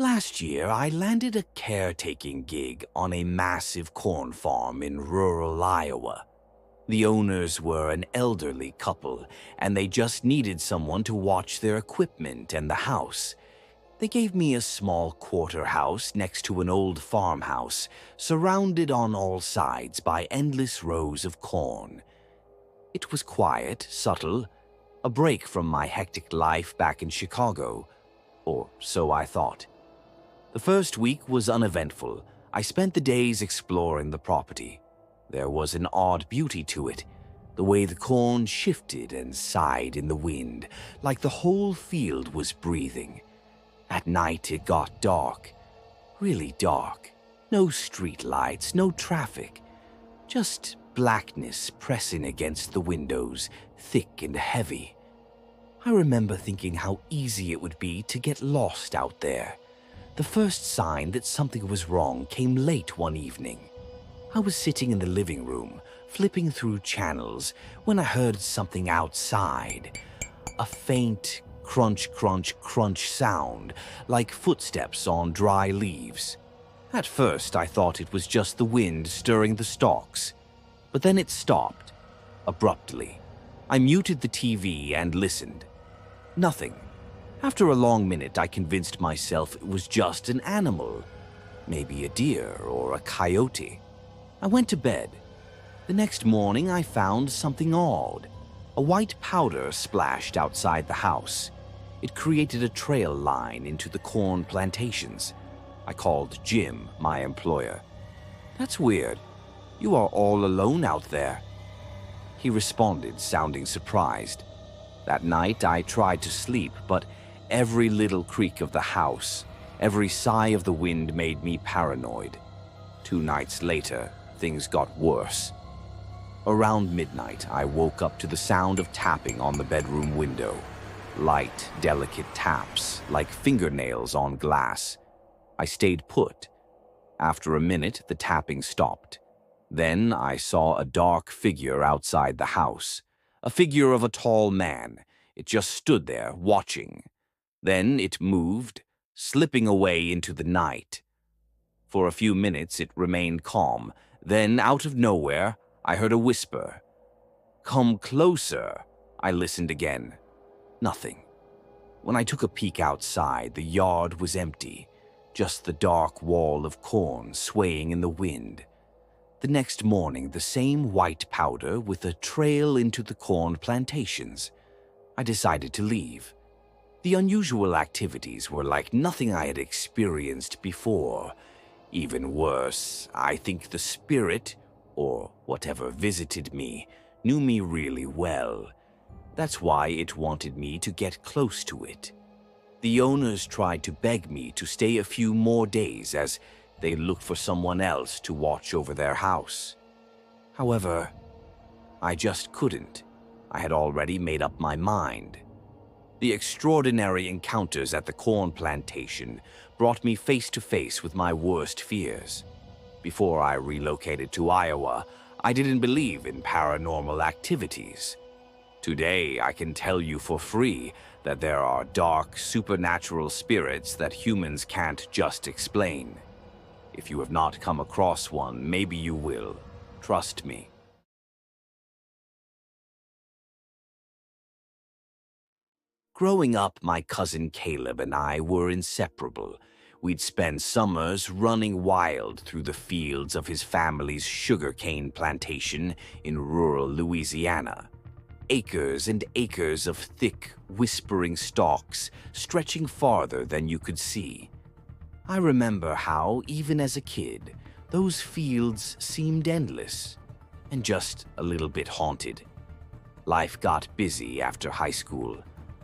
Last year, I landed a caretaking gig on a massive corn farm in rural Iowa. The owners were an elderly couple, and they just needed someone to watch their equipment and the house. They gave me a small quarter house next to an old farmhouse, surrounded on all sides by endless rows of corn. It was quiet, subtle, a break from my hectic life back in Chicago, or so I thought. The first week was uneventful. I spent the days exploring the property. There was an odd beauty to it, the way the corn shifted and sighed in the wind, like the whole field was breathing. At night it got dark, really dark. No street lights, no traffic, just blackness pressing against the windows, thick and heavy. I remember thinking how easy it would be to get lost out there. The first sign that something was wrong came late one evening. I was sitting in the living room, flipping through channels, when I heard something outside. A faint crunch, crunch, crunch sound, like footsteps on dry leaves. At first, I thought it was just the wind stirring the stalks. But then it stopped, abruptly. I muted the TV and listened. Nothing. After a long minute, I convinced myself it was just an animal, maybe a deer or a coyote. I went to bed. The next morning, I found something odd. A white powder splashed outside the house. It created a trail line into the corn plantations. I called Jim, my employer. "That's weird. You are all alone out there." He responded, sounding surprised. That night, I tried to sleep, but every little creak of the house, every sigh of the wind made me paranoid. 2 nights later, things got worse. Around midnight, I woke up to the sound of tapping on the bedroom window. Light, delicate taps, like fingernails on glass. I stayed put. After a minute, the tapping stopped. Then I saw a dark figure outside the house. A figure of a tall man. It just stood there, watching. Then it moved, slipping away into the night. For a few minutes it remained calm. Then, out of nowhere, I heard a whisper. "Come closer." I listened again. Nothing. When I took a peek outside, the yard was empty. Just the dark wall of corn swaying in the wind. The next morning, the same white powder with a trail into the corn plantations. I decided to leave. The unusual activities were like nothing I had experienced before. Even worse, I think the spirit, or whatever visited me, knew me really well. That's why it wanted me to get close to it. The owners tried to beg me to stay a few more days as they looked for someone else to watch over their house. However, I just couldn't. I had already made up my mind. The extraordinary encounters at the corn plantation brought me face to face with my worst fears. Before I relocated to Iowa, I didn't believe in paranormal activities. Today, I can tell you for free that there are dark, supernatural spirits that humans can't just explain. If you have not come across one, maybe you will. Trust me. Growing up, my cousin Caleb and I were inseparable. We'd spend summers running wild through the fields of his family's sugarcane plantation in rural Louisiana. Acres and acres of thick, whispering stalks stretching farther than you could see. I remember how, even as a kid, those fields seemed endless and just a little bit haunted. Life got busy after high school.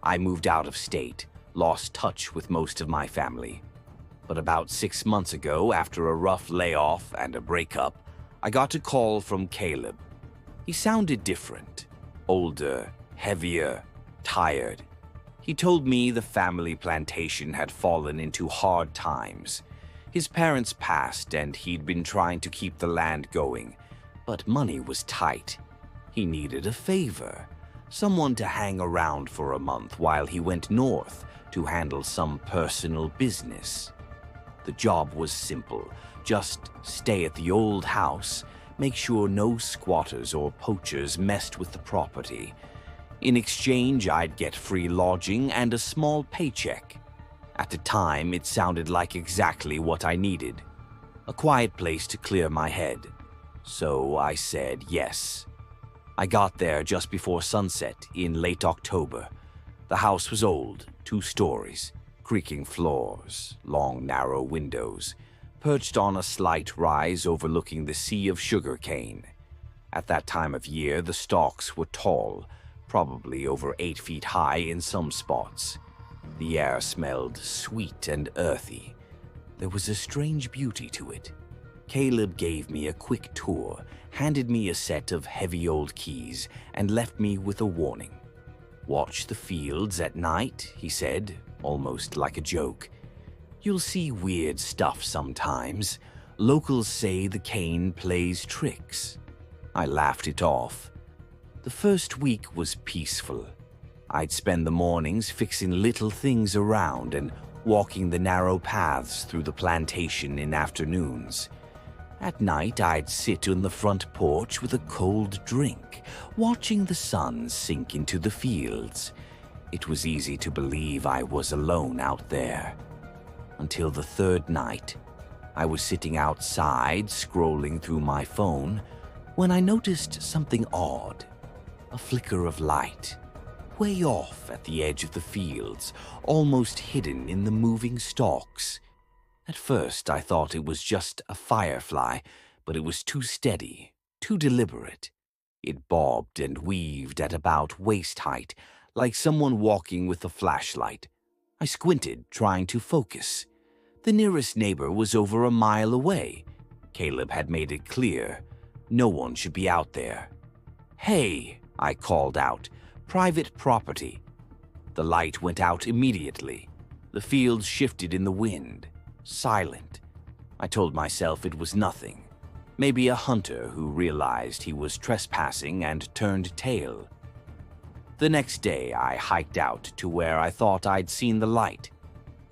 I moved out of state, lost touch with most of my family. But about 6 months ago, after a rough layoff and a breakup, I got a call from Caleb. He sounded different, older, heavier, tired. He told me the family plantation had fallen into hard times. His parents passed and he'd been trying to keep the land going, but money was tight. He needed a favor. Someone to hang around for a month while he went north to handle some personal business. The job was simple. Just stay at the old house, make sure no squatters or poachers messed with the property. In exchange, I'd get free lodging and a small paycheck. At the time, it sounded like exactly what I needed. A quiet place to clear my head. So I said yes. I got there just before sunset in late October. The house was old, 2 stories, creaking floors, long narrow windows, perched on a slight rise overlooking the sea of sugarcane. At that time of year, the stalks were tall, probably over 8 feet high in some spots. The air smelled sweet and earthy. There was a strange beauty to it. Caleb gave me a quick tour, handed me a set of heavy old keys, and left me with a warning. "Watch the fields at night," he said, almost like a joke. "You'll see weird stuff sometimes. Locals say the cane plays tricks." I laughed it off. The first week was peaceful. I'd spend the mornings fixing little things around and walking the narrow paths through the plantation in afternoons. At night, I'd sit on the front porch with a cold drink, watching the sun sink into the fields. It was easy to believe I was alone out there. Until the third night, I was sitting outside, scrolling through my phone, when I noticed something odd. A flicker of light, way off at the edge of the fields, almost hidden in the moving stalks. At first, I thought it was just a firefly, but it was too steady, too deliberate. It bobbed and weaved at about waist height, like someone walking with a flashlight. I squinted, trying to focus. The nearest neighbor was over a mile away. Caleb had made it clear. No one should be out there. "Hey," I called out, "private property." The light went out immediately. The fields shifted in the wind. Silent. I told myself it was nothing. Maybe a hunter who realized he was trespassing and turned tail. The next day, I hiked out to where I thought I'd seen the light.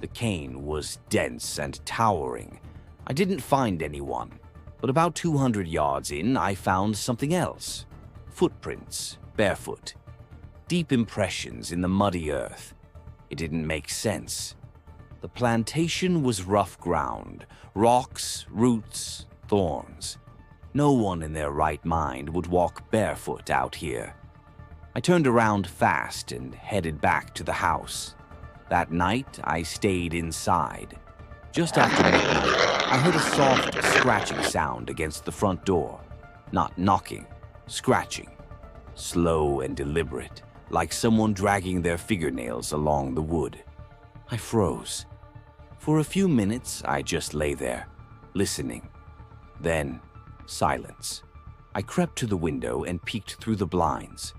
The cane was dense and towering. I didn't find anyone, but about 200 yards in, I found something else. Footprints, barefoot. Deep impressions in the muddy earth. It didn't make sense. The plantation was rough ground, rocks, roots, thorns. No one in their right mind would walk barefoot out here. I turned around fast and headed back to the house. That night, I stayed inside. Just after midnight, I heard a soft scratching sound against the front door. Not knocking, scratching. Slow and deliberate, like someone dragging their fingernails along the wood. I froze. For a few minutes, I just lay there, listening. Then, silence. I crept to the window and peeked through the blinds.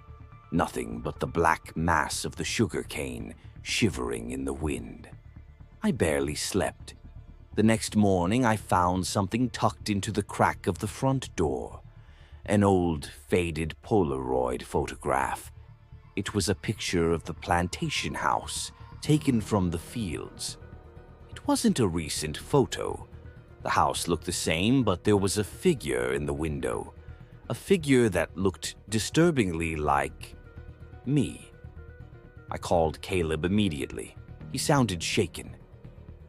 Nothing but the black mass of the sugar cane shivering in the wind. I barely slept. The next morning, I found something tucked into the crack of the front door. An old, faded Polaroid photograph. It was a picture of the plantation house, taken from the fields. It wasn't a recent photo. The house looked the same, but there was a figure in the window. A figure that looked disturbingly like me. I called Caleb immediately. He sounded shaken.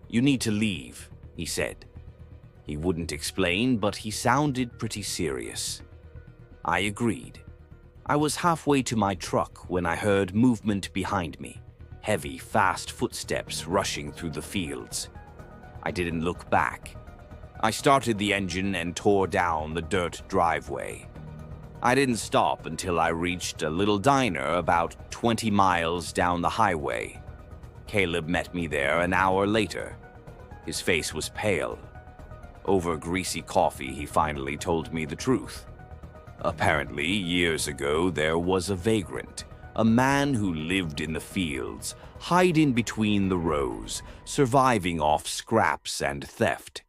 "You need to leave," he said. He wouldn't explain, but he sounded pretty serious. I agreed. I was halfway to my truck when I heard movement behind me. Heavy, fast footsteps rushing through the fields. I didn't look back. I started the engine and tore down the dirt driveway. I didn't stop until I reached a little diner about 20 miles down the highway. Caleb met me there an hour later. His face was pale. Over greasy coffee, he finally told me the truth. Apparently, years ago, there was a vagrant, a man who lived in the fields, hiding between the rows, surviving off scraps and theft.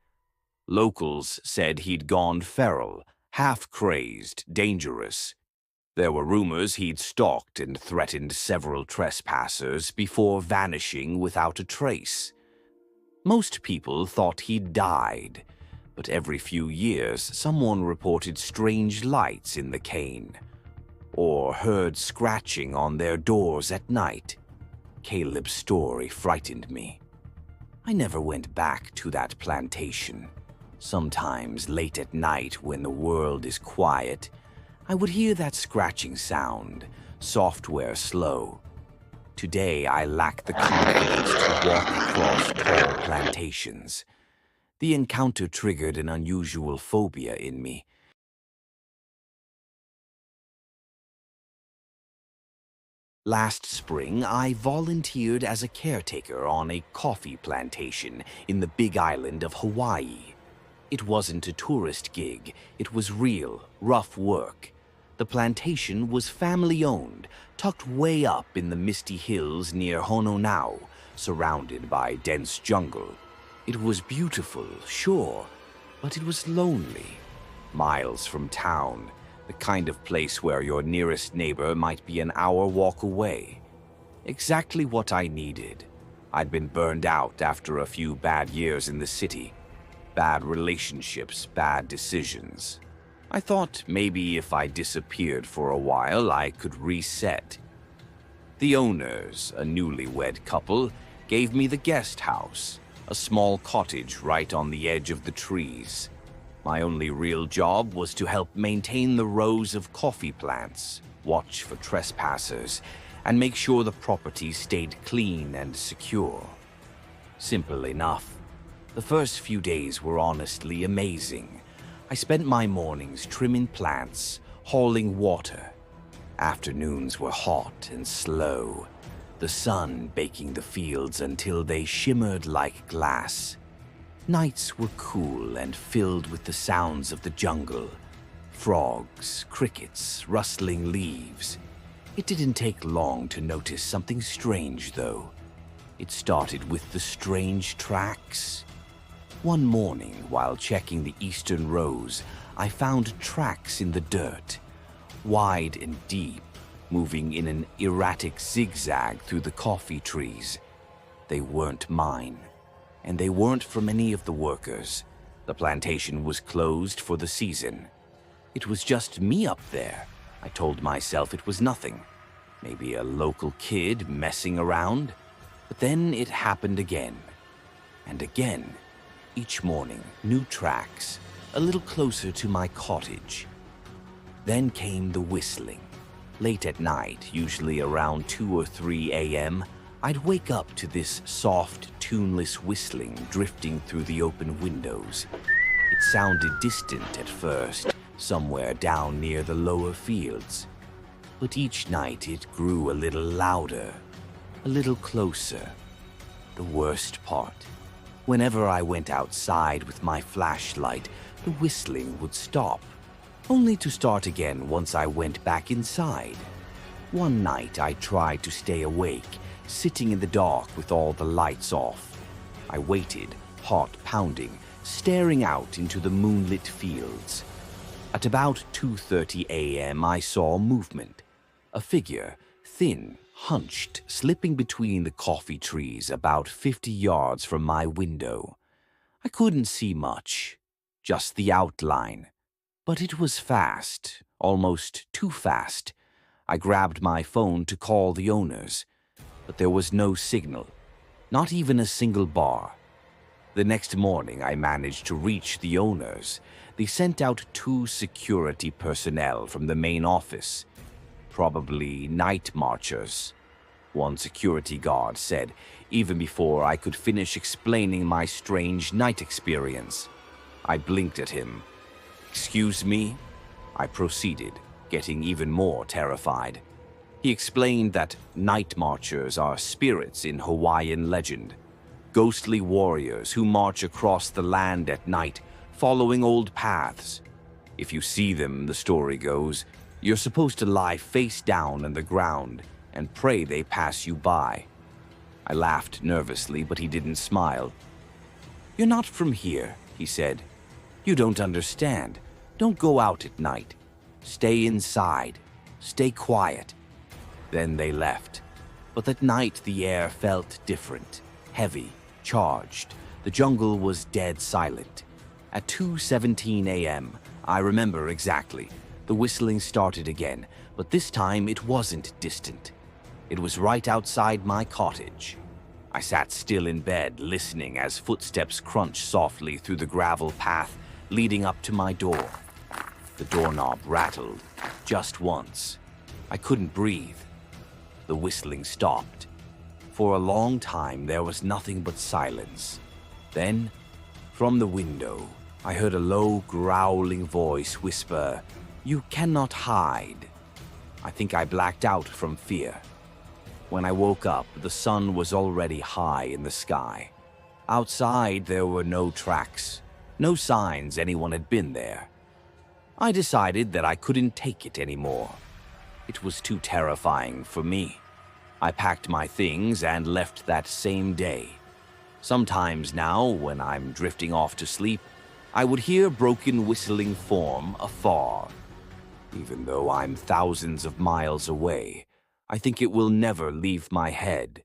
Locals said he'd gone feral, half-crazed, dangerous. There were rumors he'd stalked and threatened several trespassers before vanishing without a trace. Most people thought he'd died, but every few years someone reported strange lights in the cane, or heard scratching on their doors at night. Caleb's story frightened me. I never went back to that plantation. Sometimes late at night when the world is quiet, I would hear that scratching sound, software slow. Today I lack the confidence to walk across tall plantations. The encounter triggered an unusual phobia in me. Last spring, I volunteered as a caretaker on a coffee plantation in the Big Island of Hawaii. It wasn't a tourist gig, it was real, rough work. The plantation was family-owned, tucked way up in the misty hills near Hononau, surrounded by dense jungle. It was beautiful, sure, but it was lonely. Miles from town, the kind of place where your nearest neighbor might be an hour walk away. Exactly what I needed. I'd been burned out after a few bad years in the city. Bad relationships, bad decisions. I thought maybe if I disappeared for a while, I could reset. The owners, a newlywed couple, gave me the guest house, a small cottage right on the edge of the trees. My only real job was to help maintain the rows of coffee plants, watch for trespassers, and make sure the property stayed clean and secure. Simple enough. The first few days were honestly amazing. I spent my mornings trimming plants, hauling water. Afternoons were hot and slow, the sun baking the fields until they shimmered like glass. Nights were cool and filled with the sounds of the jungle. Frogs, crickets, rustling leaves. It didn't take long to notice something strange, though. It started with the strange tracks. One morning, while checking the eastern rows, I found tracks in the dirt, wide and deep, moving in an erratic zigzag through the coffee trees. They weren't mine. And they weren't from any of the workers. The plantation was closed for the season. It was just me up there. I told myself it was nothing. Maybe a local kid messing around. But then it happened again. And again. Each morning, new tracks, a little closer to my cottage. Then came the whistling. Late at night, usually around 2 or 3 a.m., I'd wake up to this soft, tuneless whistling drifting through the open windows. It sounded distant at first, somewhere down near the lower fields. But each night it grew a little louder, a little closer. The worst part. Whenever I went outside with my flashlight, the whistling would stop, only to start again once I went back inside. One night I tried to stay awake, sitting in the dark with all the lights off. I waited, heart pounding, staring out into the moonlit fields. At about 2:30 a.m. I saw movement. A figure, thin, hunched, slipping between the coffee trees about 50 yards from my window. I couldn't see much, just the outline. But it was fast, almost too fast. I grabbed my phone to call the owners. But there was no signal, not even a single bar. The next morning, I managed to reach the owners. They sent out 2 security personnel from the main office, probably night marchers. One security guard said, even before I could finish explaining my strange night experience. I blinked at him. "Excuse me?" I proceeded, getting even more terrified. He explained that night marchers are spirits in Hawaiian legend, ghostly warriors who march across the land at night, following old paths. If you see them, the story goes, you're supposed to lie face down on the ground and pray they pass you by. I laughed nervously, but he didn't smile. "You're not from here," he said. "You don't understand. Don't go out at night. Stay inside. Stay quiet." Then they left. But that night the air felt different, heavy, charged. The jungle was dead silent. At 2:17 a.m., I remember exactly, the whistling started again, but this time it wasn't distant. It was right outside my cottage. I sat still in bed, listening as footsteps crunched softly through the gravel path leading up to my door. The doorknob rattled, just once. I couldn't breathe. The whistling stopped. For a long time, there was nothing but silence. Then, from the window, I heard a low, growling voice whisper, "You cannot hide." I think I blacked out from fear. When I woke up, the sun was already high in the sky. Outside, there were no tracks, no signs anyone had been there. I decided that I couldn't take it anymore. It was too terrifying for me. I packed my things and left that same day. Sometimes now, when I'm drifting off to sleep, I would hear broken whistling form afar. Even though I'm thousands of miles away, I think it will never leave my head.